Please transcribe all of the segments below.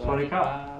Sawadikap.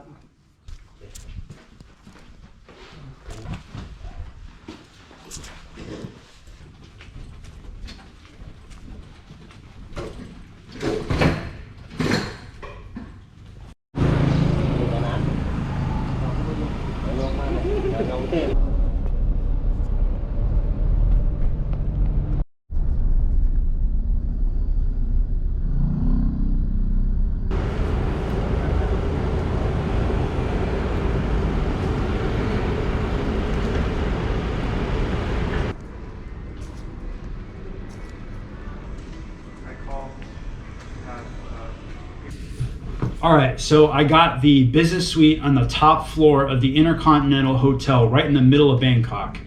All right, so I got the business suite on the top floor of the Intercontinental Hotel right in the middle of Bangkok.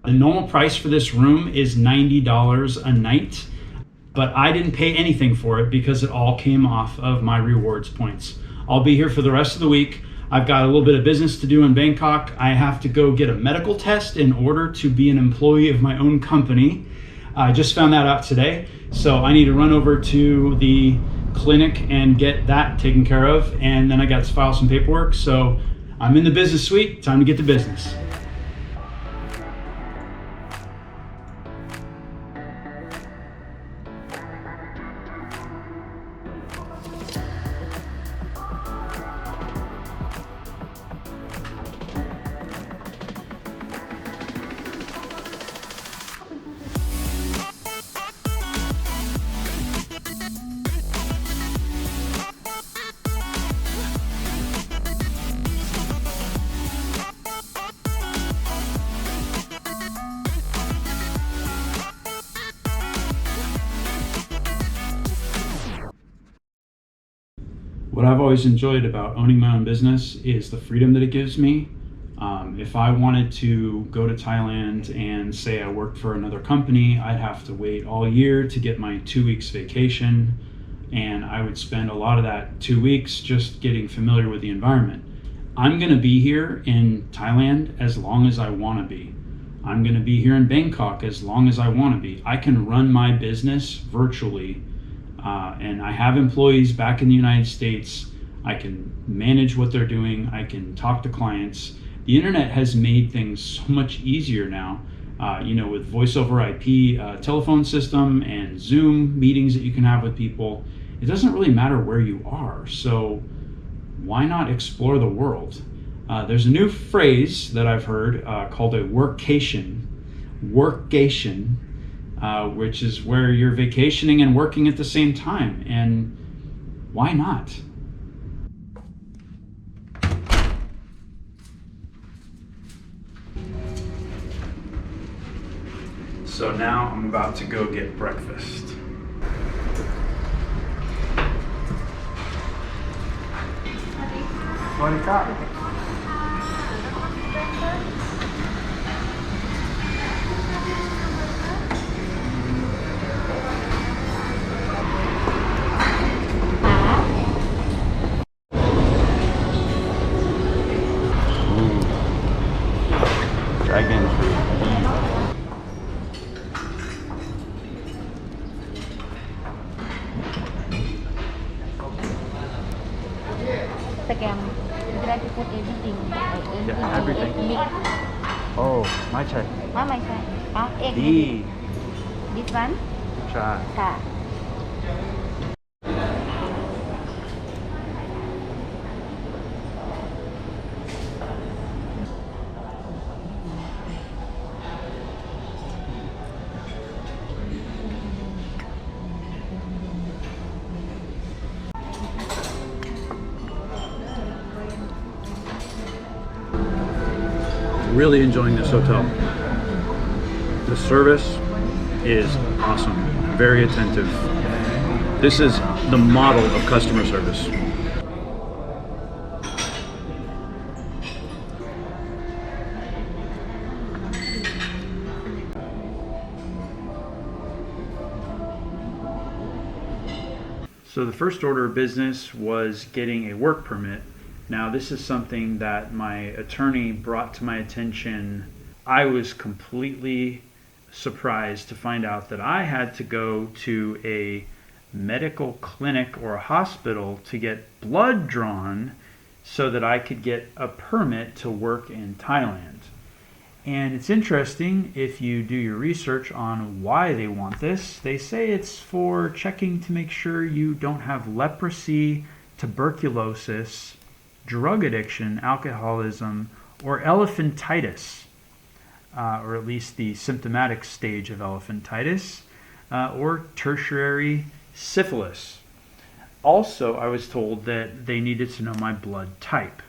The normal price for this room is $90 a night, but I didn't pay anything for it because it all came off of my rewards points. I'll be here for the rest of the week. I've got a little bit of business to do in Bangkok. I have to go get a medical test in order to be an employee of my own company. I just found that out today, so I need to run over to the clinic and get that taken care of, and then I got to file some paperwork. So I'm in the business suite, time to get to business. What I've always enjoyed about owning my own business is the freedom that it gives me. If I wanted to go to Thailand and say I worked for another company, I'd have to wait all year to get my 2 weeks vacation, and I would spend a lot of that 2 weeks just getting familiar with the environment. I'm going to be here in Thailand as long as I want to be. I'm going to be here in Bangkok as long as I want to be. I can run my business virtually. And I have employees back in the United States. I can manage what they're doing. I can talk to clients. The internet has made things so much easier now, with voice over IP telephone system and Zoom meetings that you can have with people. It doesn't really matter where you are. So why not explore the world? There's a new phrase that I've heard called a workation. Workation. Which is where you're vacationing and working at the same time. And why not? So now I'm about to go get breakfast. Sawadikap. Dragon fruit. สแกน you try to put everything Yeah, everything. Mix. Oh, my check. ไม่ใช่เอก D. this one Cha. ค่ะ Really enjoying this hotel. The service is awesome, very attentive. This is the model of customer service. So the first order of business was getting a work permit. Now, this is something that my attorney brought to my attention. I was completely surprised to find out that I had to go to a medical clinic or a hospital to get blood drawn so that I could get a permit to work in Thailand. And it's interesting, if you do your research on why they want this, they say it's for checking to make sure you don't have leprosy, tuberculosis, drug addiction, alcoholism, or elephantitis, or at least the symptomatic stage of elephantitis, or tertiary syphilis. Also, I was told that they needed to know my blood type.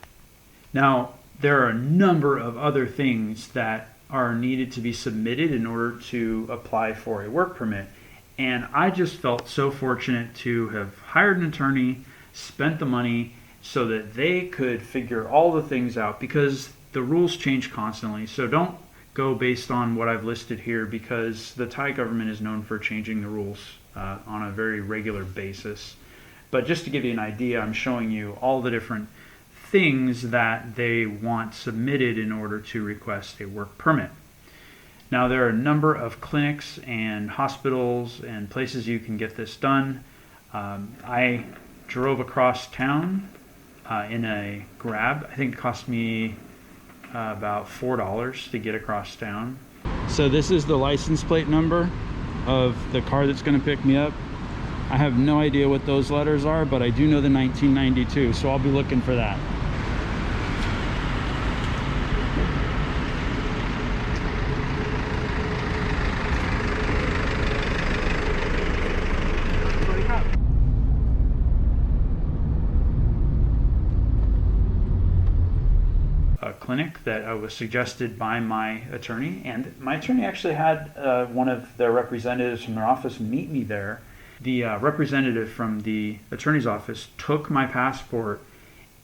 Now, there are a number of other things that are needed to be submitted in order to apply for a work permit. And I just felt so fortunate to have hired an attorney, spent the money so that they could figure all the things out, because the rules change constantly. So don't go based on what I've listed here, because the Thai government is known for changing the rules on a very regular basis. But just to give you an idea, I'm showing you all the different things that they want submitted in order to request a work permit. Now, there are a number of clinics and hospitals and places you can get this done. I drove across town in a Grab. I think it cost me about $4 to get across town. So this is the license plate number of the car that's going to pick me up. I have no idea what those letters are, but I do know the 1992, so I'll be looking for that. A clinic that was suggested by my attorney, and my attorney actually had one of their representatives from their office meet me there. The representative from the attorney's office took my passport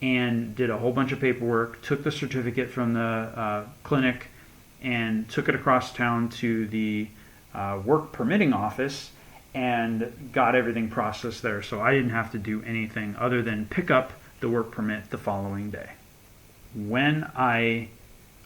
and did a whole bunch of paperwork, took the certificate from the clinic and took it across town to the work permitting office and got everything processed there. So I didn't have to do anything other than pick up the work permit the following day. When I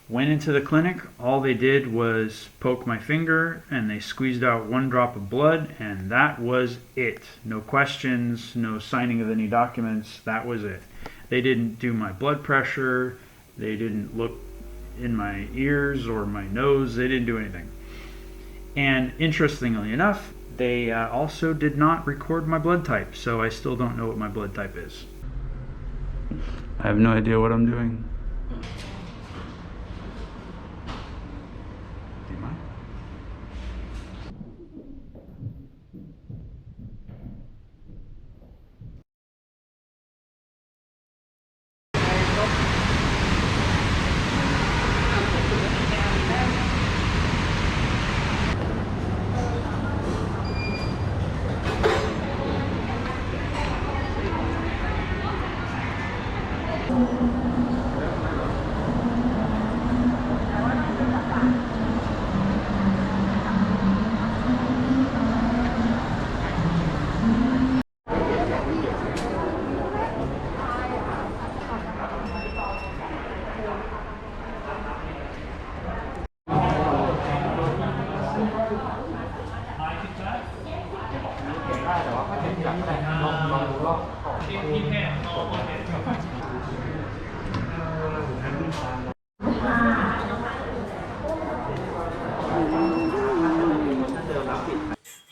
went into the clinic, all they did was poke my finger and they squeezed out 1 drop of blood, and that was it. No questions, no signing of any documents, that was it. They didn't do my blood pressure, they didn't look in my ears or my nose, they didn't do anything. And interestingly enough, they also did not record my blood type, so I still don't know what my blood type is. I have no idea what I'm doing.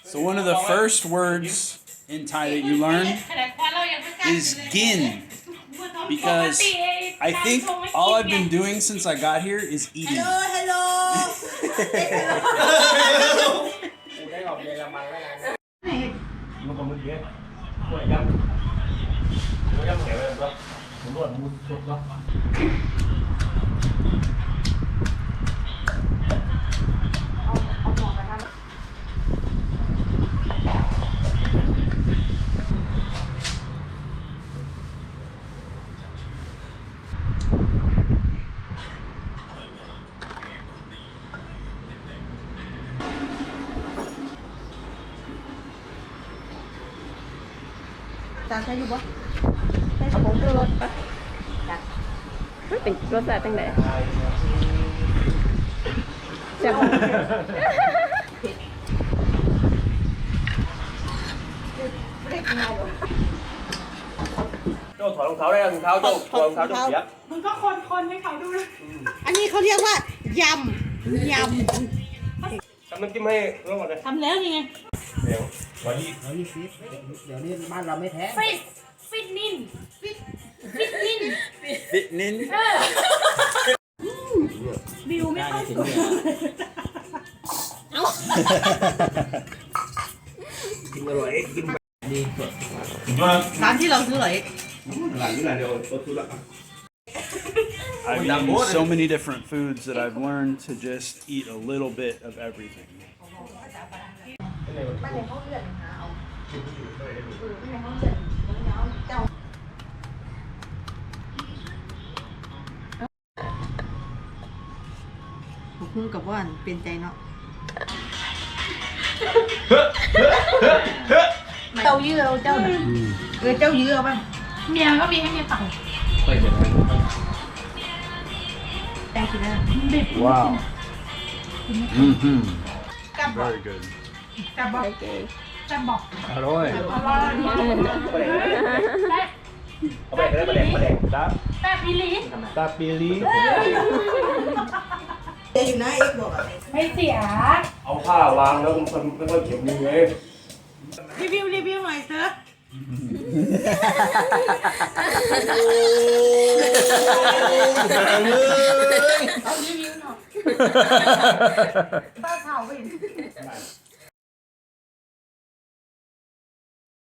So one of the first words in Thai that you learn is gin, because I think all I've been doing since I got here is eating. Tao thấy vôเอาผงชูรสปะเป็นรสชาติตั้งแต่แซ่บ โจ้ถอดรองเท้าได้รองเท้าโจ้ถอดรองเท้าโจ้เสีย มึงก็คนให้เขาดูนะ อันนี้เขาเรียกว่ายำ ทำน้ำจิ้มให้ร่วมก่อนเลย ทำแล้วยังไง เดี๋ยว เรานี่ฟิตเดี๋ยวนี้บ้านเราไม่แท้ ฟิตนินนิน บินิน บิวไม่ค่อยสวย กินอร่อยกินแบบดีสด ร้านที่เราซื้อเหรอเอก หลังนี่แหละเดี๋ยวตัวทุละ I've eaten so many different foods that I've learned to just eat a little bit of everything. ผมเพิ่งกับว่าเปลี่ยนใจเนาะ เจ้ายื้อเอาเจ้าน่ะ เจ้ายื้อเอาป่ะ เมียก็มีให้เมียตัก ค่อยเดี๋ยว แต่กินแล้ว ดิบ Wow. Mm-hmm. Very good. จะบอกจะบอก อร่อย อร่อย เอาไปเลยมาแดงครับ แป๊บอีลี ตาปีลี เดี๋ยวอยู่นะเอกบอกอะ ไม่เสีย เอาผ้าวางแล้วมันไม่ค่อยเข็มมือเลย รีวิวหน่อยเถอะ เอารีวิวหน่อยบ้าข่าวไป